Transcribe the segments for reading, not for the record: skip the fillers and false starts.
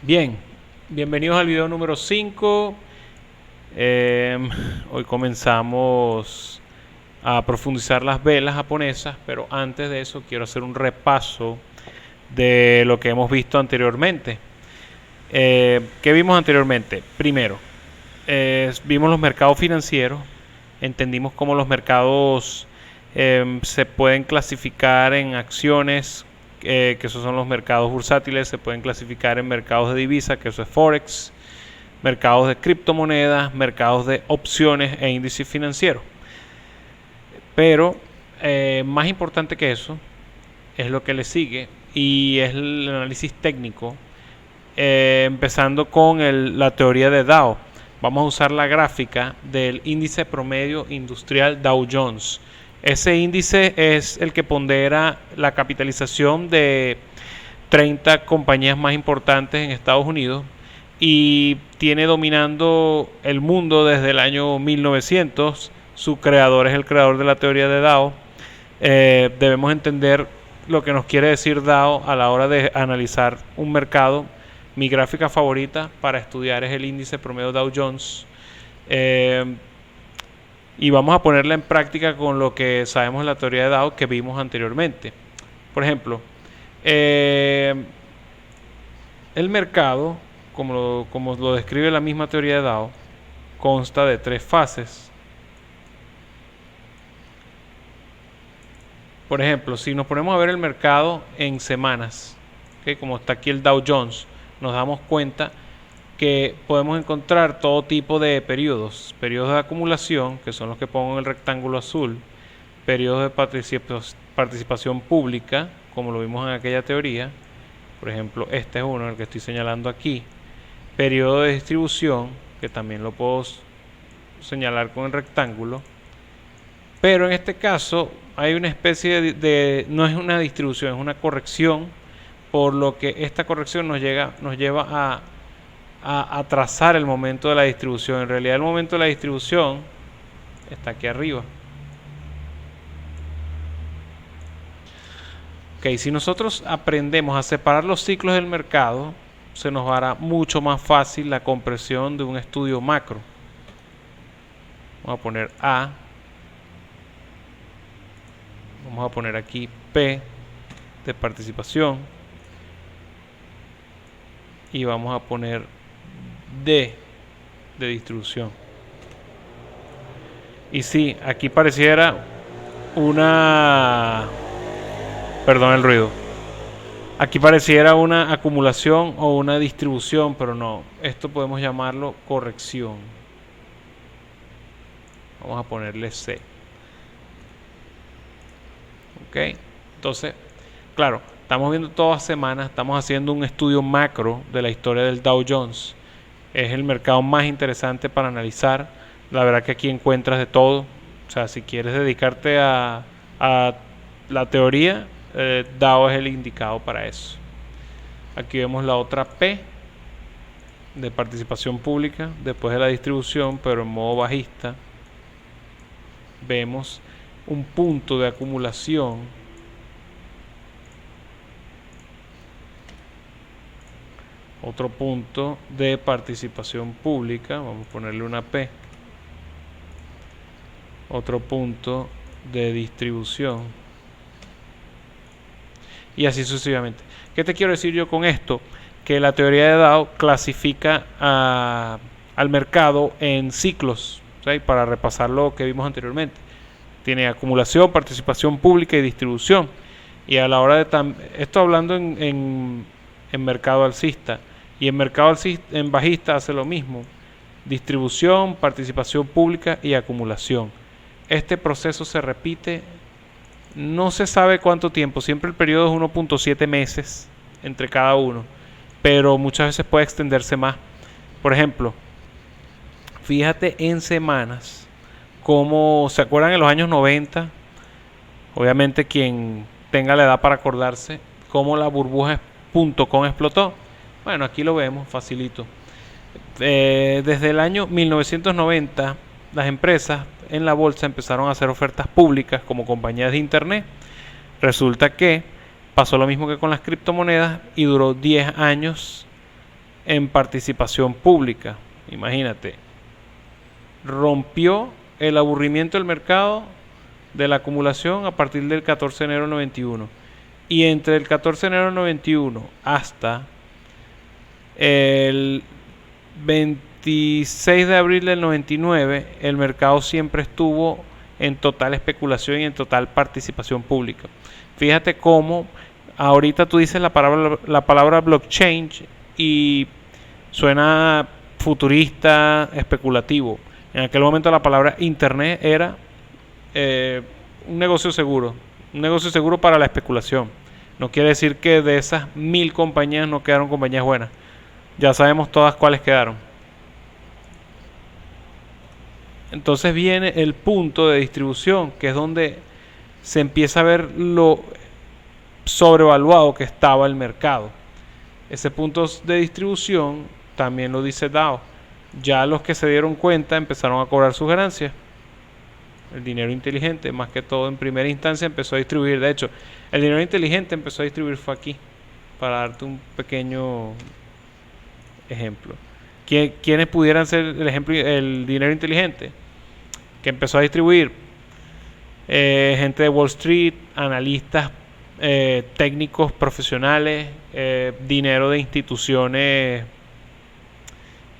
Bien, bienvenidos al video número 5. Hoy comenzamos a profundizar las velas japonesas, pero antes de eso quiero hacer un repaso de lo que hemos visto anteriormente. ¿Qué vimos anteriormente? Primero, vimos los mercados financieros, entendimos cómo los mercados se pueden clasificar en acciones, que esos son los mercados bursátiles, se pueden clasificar en mercados de divisa, que eso es Forex, mercados de criptomonedas, mercados de opciones e índices financieros. Pero más importante que eso es lo que le sigue y es el análisis técnico, empezando con la teoría de Dow. Vamos a usar la gráfica del índice promedio industrial Dow Jones. Ese índice es el que pondera la capitalización de 30 compañías más importantes en Estados Unidos y tiene dominando el mundo desde el año 1900. Su creador es el creador de la teoría de Dow. Debemos entender lo que nos quiere decir Dow a la hora de analizar un mercado. Mi gráfica favorita para estudiar es el índice promedio Dow Jones. Y vamos a ponerla en práctica con lo que sabemos de la teoría de Dow que vimos anteriormente. Por ejemplo, el mercado, como lo describe la misma teoría de Dow, consta de 3 fases. Por ejemplo, si nos ponemos a ver el mercado en semanas, ¿okay? Como está aquí el Dow Jones, nos damos cuenta que podemos encontrar todo tipo de periodos. Periodos de acumulación, que son los que pongo en el rectángulo azul. Periodos de participación pública, como lo vimos en aquella teoría. Por ejemplo, este es uno, el que estoy señalando aquí. Periodo de distribución, que también lo puedo señalar con el rectángulo. Pero en este caso hay una especie no es una distribución, es una corrección, por lo que esta corrección nos lleva a trazar el momento de la distribución. En realidad el momento de la distribución está aquí arriba. Ok, si nosotros aprendemos a separar los ciclos del mercado, se nos hará mucho más fácil la comprensión de un estudio macro. Vamos a poner A. Vamos a poner aquí P de participación. Y vamos a poner D de distribución. Y sí, aquí pareciera perdón el ruido. Aquí pareciera una acumulación o una distribución, pero no. Esto podemos llamarlo corrección. Vamos a ponerle C. Ok, entonces, claro, estamos viendo todas semanas, estamos haciendo un estudio macro de la historia del Dow Jones. Es el mercado más interesante para analizar. La verdad que aquí encuentras de todo. O sea, si quieres dedicarte a la teoría, Dow es el indicado para eso. Aquí vemos la otra P de participación pública, después de la distribución, pero en modo bajista. Vemos un punto de acumulación, otro punto de participación pública, vamos a ponerle una P, otro punto de distribución y así sucesivamente. ¿Qué te quiero decir yo con esto? Que la teoría de Dow clasifica al mercado en ciclos, ¿sí? Para repasar lo que vimos anteriormente. Tiene acumulación, participación pública y distribución. Y a la hora de esto hablando en mercado alcista, y en mercado en bajista hace lo mismo: distribución, participación pública y acumulación. Este proceso se repite, no se sabe cuánto tiempo, siempre el periodo es 1.7 meses entre cada uno, pero muchas veces puede extenderse más. Por ejemplo, fíjate en semanas. Como se acuerdan en los años 90, obviamente quien tenga la edad para acordarse, cómo la burbuja.com explotó. Bueno, aquí lo vemos, facilito. Desde el año 1990, las empresas en la bolsa empezaron a hacer ofertas públicas como compañías de internet. Resulta que pasó lo mismo que con las criptomonedas y duró 10 años en participación pública. Imagínate, rompió el aburrimiento del mercado de la acumulación a partir del 14 de enero del 91. Y entre el 14 de enero del 91 hasta el 26 de abril del 99, el mercado siempre estuvo en total especulación y en total participación pública. Fíjate cómo ahorita tú dices la palabra blockchain y suena futurista, especulativo. En aquel momento la palabra internet era un negocio seguro para la especulación. No quiere decir que de esas 1000 compañías no quedaron compañías buenas. Ya sabemos todas cuáles quedaron. Entonces viene el punto de distribución, que es donde se empieza a ver lo sobrevaluado que estaba el mercado. Ese punto de distribución también lo dice DAO. Ya los que se dieron cuenta empezaron a cobrar sus ganancias. El dinero inteligente, más que todo en primera instancia, empezó a distribuir. De hecho, el dinero inteligente empezó a distribuir fue aquí, para darte un pequeño ejemplo. ¿Quiénes pudieran ser el ejemplo, el dinero inteligente? Que empezó a distribuir gente de Wall Street, analistas, técnicos profesionales, dinero de instituciones,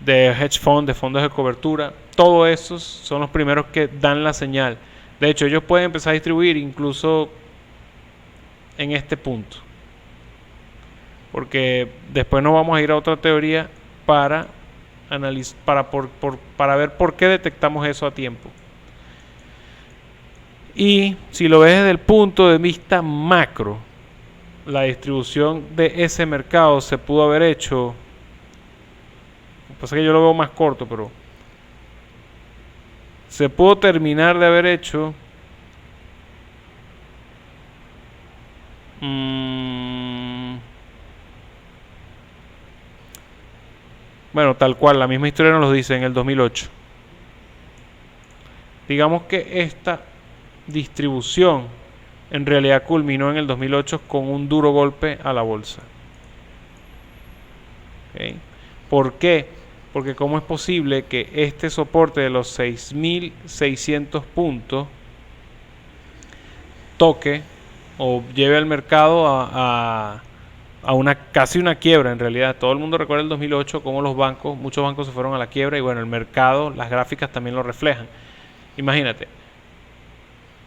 de hedge funds, de fondos de cobertura. Todos esos son los primeros que dan la señal. De hecho, ellos pueden empezar a distribuir incluso en este punto, porque después nos vamos a ir a otra teoría para analizar, para ver por qué detectamos eso a tiempo. Y si lo ves desde el punto de vista macro, la distribución de ese mercado se pudo haber hecho. Lo que pasa es que yo lo veo más corto, pero se pudo terminar de haber hecho bueno, tal cual, la misma historia nos lo dice en el 2008. Digamos que esta distribución en realidad culminó en el 2008 con un duro golpe a la bolsa. ¿Okay? ¿Por qué? Porque ¿cómo es posible que este soporte de los 6.600 puntos toque o lleve al mercado a casi una quiebra? En realidad, todo el mundo recuerda el 2008, cómo muchos bancos se fueron a la quiebra, y bueno, el mercado, las gráficas también lo reflejan. Imagínate,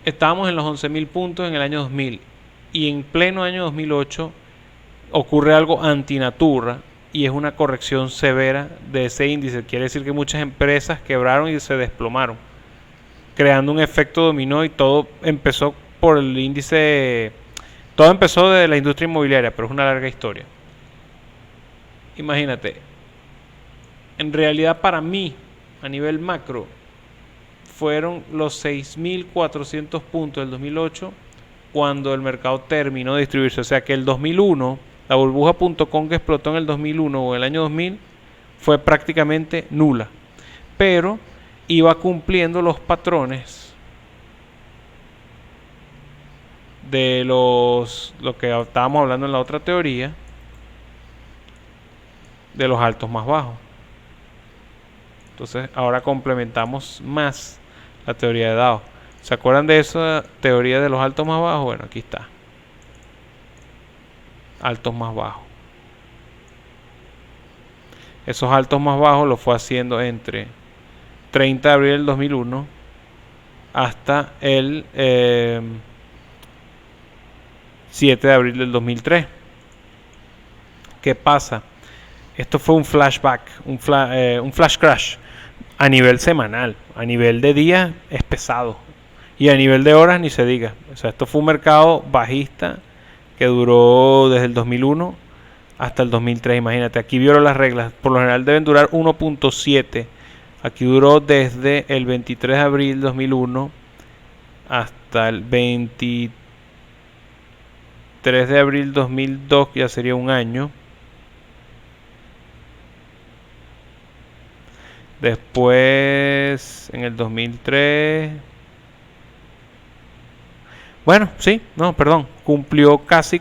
estábamos en los 11.000 puntos en el año 2000, y en pleno año 2008 ocurre algo antinatura, y es una corrección severa de ese índice. Quiere decir que muchas empresas quebraron y se desplomaron, creando un efecto dominó, y todo empezó por el índice. Todo empezó de la industria inmobiliaria, pero es una larga historia. Imagínate, en realidad para mí, a nivel macro, fueron los 6.400 puntos del 2008 cuando el mercado terminó de distribuirse. O sea que el 2001, la burbuja.com que explotó en el 2001 o el año 2000, fue prácticamente nula. Pero iba cumpliendo los patrones de lo que estábamos hablando en la otra teoría, de los altos más bajos. Entonces ahora complementamos más la teoría de DAO. ¿Se acuerdan de esa teoría de los altos más bajos? Bueno, aquí está. Altos más bajos. Esos altos más bajos los fue haciendo entre 30 de abril del 2001 hasta el 7 de abril del 2003. ¿Qué pasa? Esto fue un flashback, un flash crash a nivel semanal. A nivel de día es pesado, y a nivel de horas ni se diga. O sea, esto fue un mercado bajista que duró desde el 2001 hasta el 2003. Imagínate, aquí vieron las reglas. Por lo general deben durar 1.7. Aquí duró desde el 23 de abril de 2001 hasta el 23 de abril 2002, que ya sería un año. Después, en el 2003... Bueno, sí, no, perdón. Cumplió casi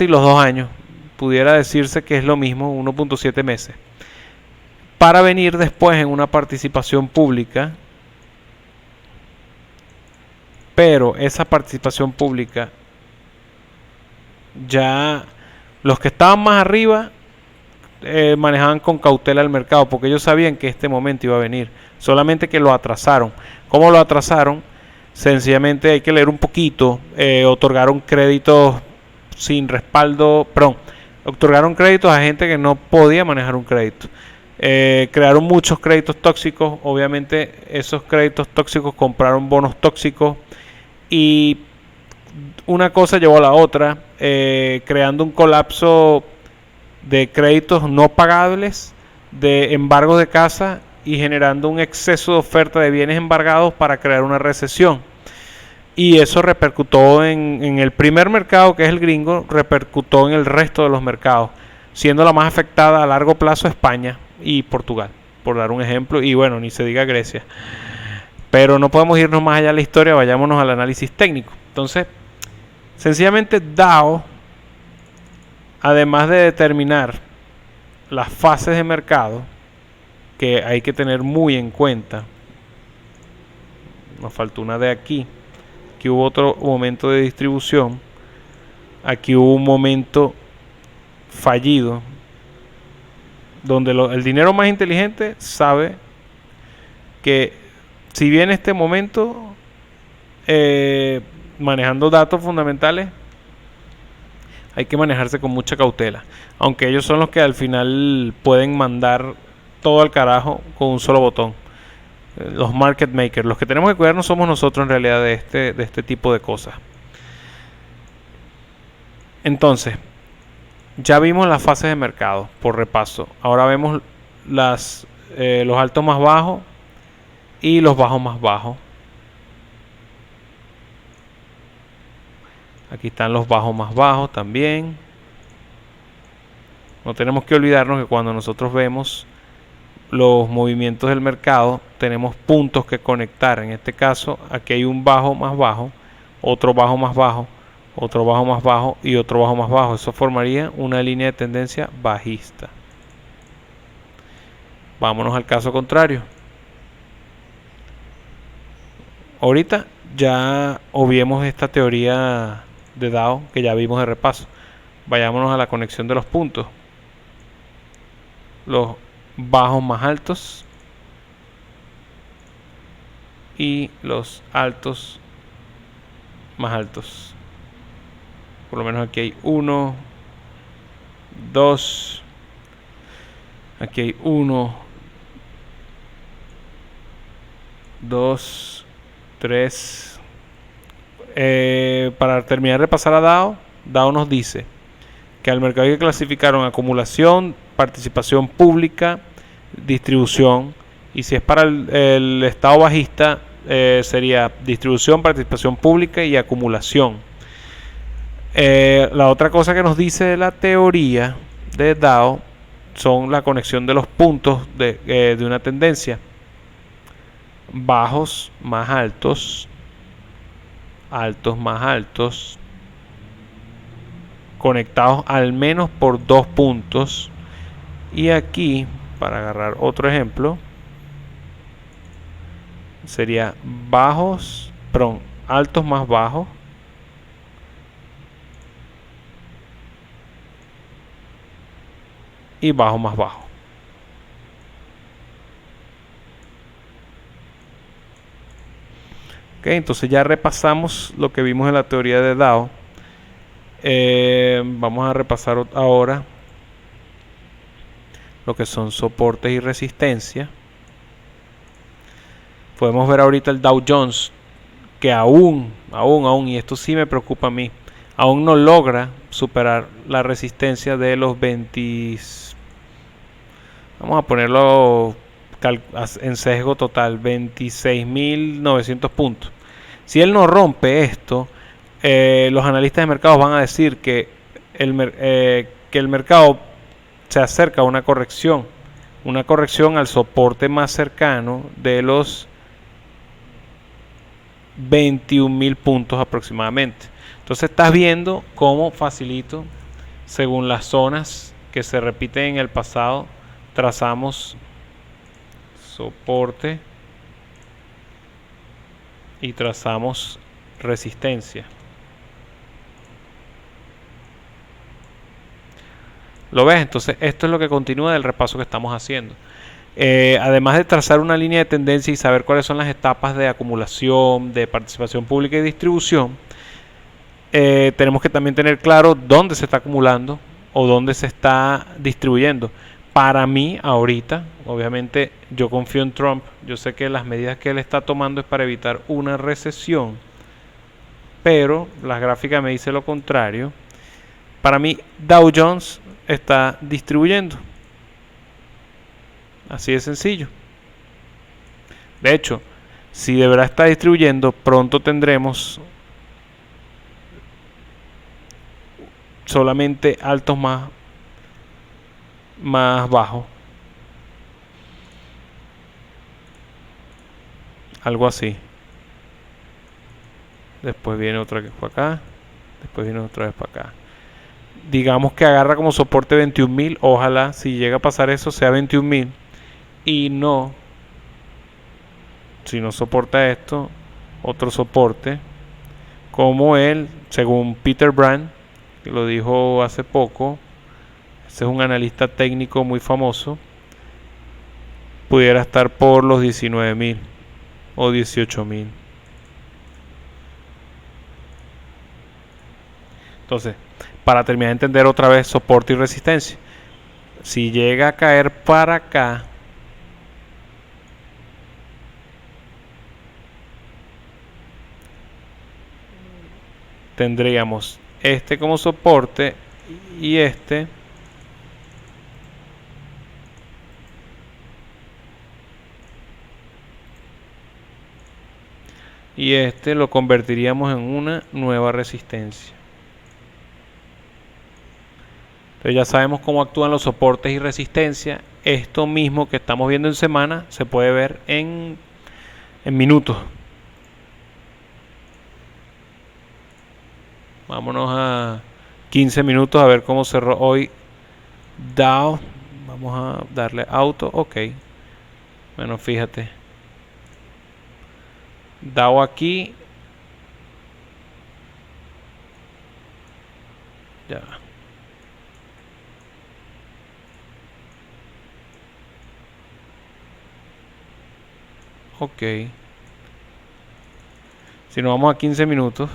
los 2 años. pudiera decirse que es lo mismo, 1.7 meses, para venir después en una participación pública, pero esa participación pública ya los que estaban más arriba manejaban con cautela el mercado porque ellos sabían que este momento iba a venir, solamente que lo atrasaron. ¿Cómo lo atrasaron? Sencillamente hay que leer un poquito. Otorgaron créditos sin respaldo, perdón, otorgaron créditos a gente que no podía manejar un crédito. Crearon muchos créditos tóxicos. Obviamente esos créditos tóxicos compraron bonos tóxicos y una cosa llevó a la otra, creando un colapso de créditos no pagables, de embargos de casa y generando un exceso de oferta de bienes embargados para crear una recesión. Y eso repercutó en el primer mercado, que es el gringo, repercutó en el resto de los mercados, siendo la más afectada a largo plazo España y Portugal, por dar un ejemplo, y bueno, ni se diga Grecia. Pero no podemos irnos más allá de la historia, vayámonos al análisis técnico. Entonces, sencillamente DAO, además de determinar las fases de mercado, que hay que tener muy en cuenta, nos faltó una de aquí, aquí hubo otro momento de distribución, aquí hubo un momento fallido, donde el dinero más inteligente sabe que si bien este momento, manejando datos fundamentales, hay que manejarse con mucha cautela, aunque ellos son los que al final pueden mandar todo al carajo con un solo botón. Los market makers, los que tenemos que cuidarnos somos nosotros en realidad de este tipo de cosas. Entonces, ya vimos las fases de mercado por repaso. Ahora vemos los altos más bajos y los bajos más bajos. Aquí están los bajos más bajos también. No tenemos que olvidarnos que cuando nosotros vemos los movimientos del mercado, tenemos puntos que conectar. En este caso, aquí hay un bajo más bajo, otro bajo más bajo, otro bajo más bajo y otro bajo más bajo. Eso formaría una línea de tendencia bajista. Vámonos al caso contrario. Ahorita ya obviemos esta teoría de DAO que ya vimos de repaso. Vayámonos a la conexión de los puntos. Los bajos más altos y los altos más altos. Por lo menos aquí hay 1, 2, aquí hay 1, 2, 3. Para terminar de repasar a DAO nos dice que al mercado hay que clasificar en acumulación, participación pública, distribución, y si es para el estado bajista, sería distribución, participación pública y acumulación. La otra cosa que nos dice la teoría de DAO son la conexión de los puntos de una tendencia: bajos más altos, altos más altos, conectados al menos por 2 puntos. Y aquí, para agarrar otro ejemplo, sería altos más bajos, y bajo más bajo. Ok, entonces ya repasamos lo que vimos en la teoría de DAO. Vamos a repasar ahora lo que son soportes y resistencia. Podemos ver ahorita el Dow Jones, que aún, y esto sí me preocupa a mí, aún no logra superar la resistencia de los 20. Vamos a ponerlo en sesgo total, 26.900 puntos. Si él no rompe esto, los analistas de mercados van a decir que el mercado se acerca a una corrección al soporte más cercano de los 21.000 puntos aproximadamente. Entonces estás viendo cómo facilito según las zonas que se repiten en el pasado, trazamos soporte y trazamos resistencia. ¿Lo ves? Entonces esto es lo que continúa del repaso que estamos haciendo. Además de trazar una línea de tendencia y saber cuáles son las etapas de acumulación, de participación pública y distribución, tenemos que también tener claro dónde se está acumulando o dónde se está distribuyendo. Para mí, ahorita, obviamente, yo confío en Trump. Yo sé que las medidas que él está tomando es para evitar una recesión, pero la gráfica me dice lo contrario. Para mí, Dow Jones está distribuyendo. Así de sencillo. De hecho, si de verdad está distribuyendo, pronto tendremos solamente altos más bajos. Algo así. Después viene otra que fue acá. Después viene otra vez para acá. Digamos que agarra como soporte 21.000. Ojalá si llega a pasar eso sea 21.000. Y no, si no soporta esto, otro soporte como él, según Peter Brand, que lo dijo hace poco, ese es un analista técnico muy famoso, pudiera estar por los 19.000 o 18.000. Entonces, para terminar de entender otra vez soporte y resistencia, si llega a caer para acá, tendríamos este como soporte y este lo convertiríamos en una nueva resistencia. Entonces ya sabemos cómo actúan los soportes y resistencia. Esto mismo que estamos viendo en semana se puede ver en minutos. Vámonos a 15 minutos a ver cómo cerró hoy Dow. Vamos a darle auto. Ok. Bueno, fíjate. Dow aquí. Ya. Ok. Si nos vamos a 15 minutos.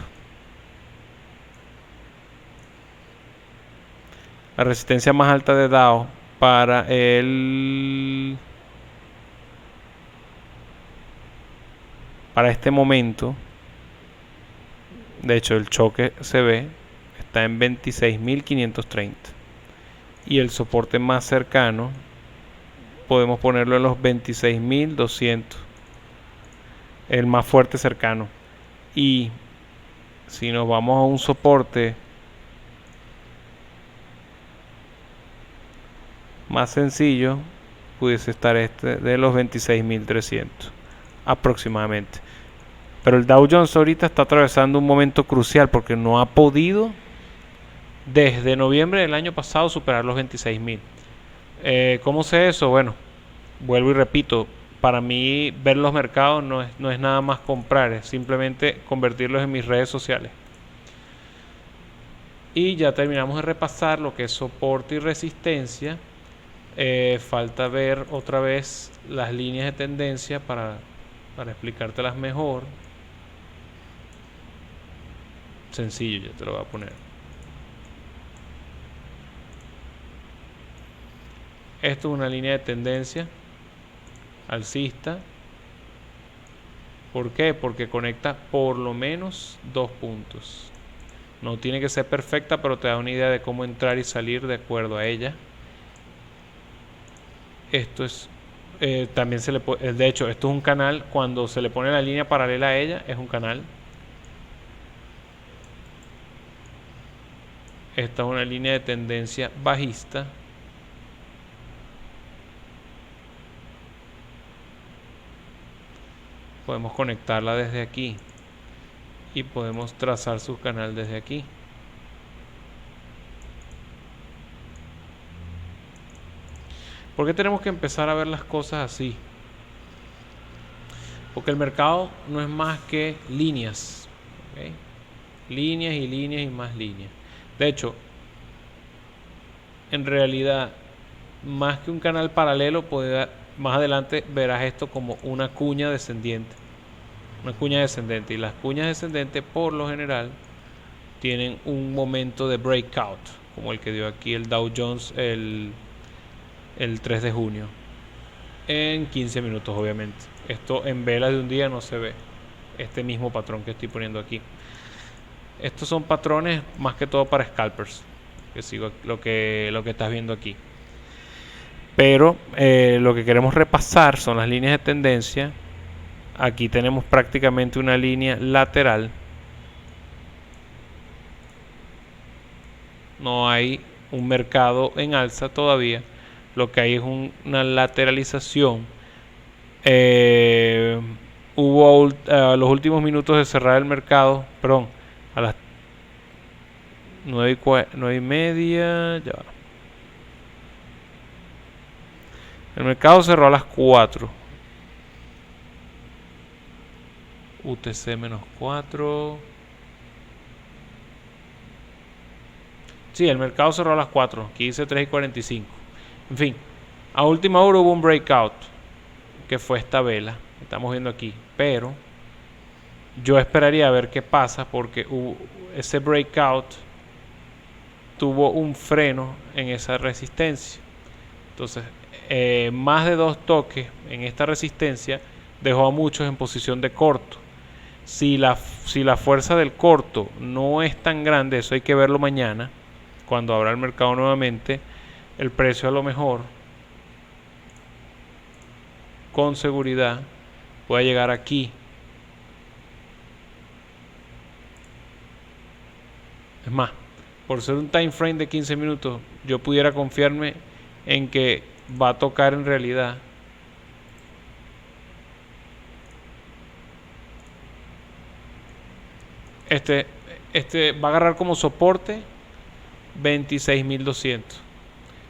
La resistencia más alta de Dow para este momento, de hecho el choque se ve, está en 26.530 y el soporte más cercano podemos ponerlo en los 26.200, el más fuerte cercano. Y si nos vamos a un soporte más sencillo, pudiese estar este de los 26.300 aproximadamente. Pero el Dow Jones ahorita está atravesando un momento crucial porque no ha podido desde noviembre del año pasado superar los 26.000. ¿Cómo sé eso? Bueno, vuelvo y repito, para mí ver los mercados no es nada más comprar, es simplemente convertirlos en mis redes sociales. Y ya terminamos de repasar lo que es soporte y resistencia. Falta ver otra vez las líneas de tendencia para explicártelas mejor. Sencillo, ya te lo voy a poner. Esto es una línea de tendencia alcista. ¿Por qué? Porque conecta por lo menos dos puntos. No tiene que ser perfecta, pero te da una idea de cómo entrar y salir de acuerdo a ella. Esto es también se le puede, de hecho, esto es un canal. Cuando se le pone la línea paralela a ella, es un canal. Esta es una línea de tendencia bajista. Podemos conectarla desde aquí y podemos trazar su canal desde aquí. ¿Por qué tenemos que empezar a ver las cosas así? Porque el mercado no es más que líneas, ¿okay? Líneas y líneas y más líneas. De hecho, en realidad, más que un canal paralelo, más adelante verás esto como una cuña descendiente. Una cuña descendente. Y las cuñas descendentes, por lo general, tienen un momento de breakout, como el que dio aquí el Dow Jones el 3 de junio. En 15 minutos, obviamente. Esto en velas de un día no se ve. Este mismo patrón que estoy poniendo aquí. Estos son patrones más que todo para scalpers. Que sigo lo que estás viendo aquí. Pero lo que queremos repasar son las líneas de tendencia. Aquí tenemos prácticamente una línea lateral. No hay un mercado en alza todavía. Lo que hay es una lateralización. Hubo a los últimos minutos de cerrar el mercado, perdón, a las 9:30, ya va. El mercado cerró a las 4. UTC -4. Sí, el mercado cerró a las 4. Aquí dice 3:45. En fin, a última hora hubo un breakout, que fue esta vela que estamos viendo aquí. Pero yo esperaría a ver qué pasa, porque ese breakout tuvo un freno en esa resistencia. Entonces, más de 2 toques en esta resistencia dejó a muchos en posición de corto. Si la fuerza del corto no es tan grande, eso hay que verlo mañana, cuando abra el mercado nuevamente. El precio a lo mejor, con seguridad, puede llegar aquí. Es más, por ser un time frame de 15 minutos, yo pudiera confiarme en que va a tocar en realidad este va a agarrar como soporte 26.200.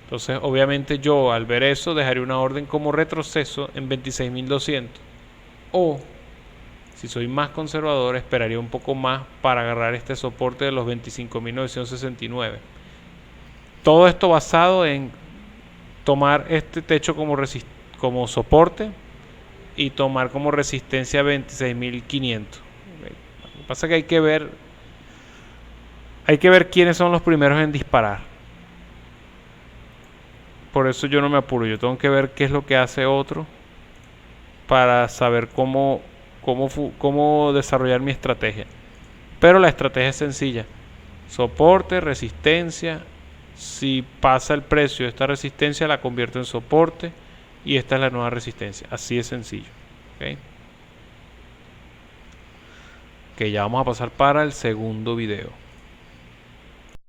Entonces, obviamente yo al ver eso dejaría una orden como retroceso en 26.200. O, si soy más conservador, esperaría un poco más para agarrar este soporte de los 25.969. Todo esto basado en tomar este techo como soporte y tomar como resistencia 26.500. Lo que pasa es que hay que ver quiénes son los primeros en disparar. Por eso yo no me apuro. Yo tengo que ver qué es lo que hace otro para saber cómo desarrollar mi estrategia. Pero la estrategia es sencilla: soporte, resistencia. Si pasa el precio de esta resistencia, la convierto en soporte, y esta es la nueva resistencia. Así de sencillo. Ok, ya vamos a pasar para el segundo video.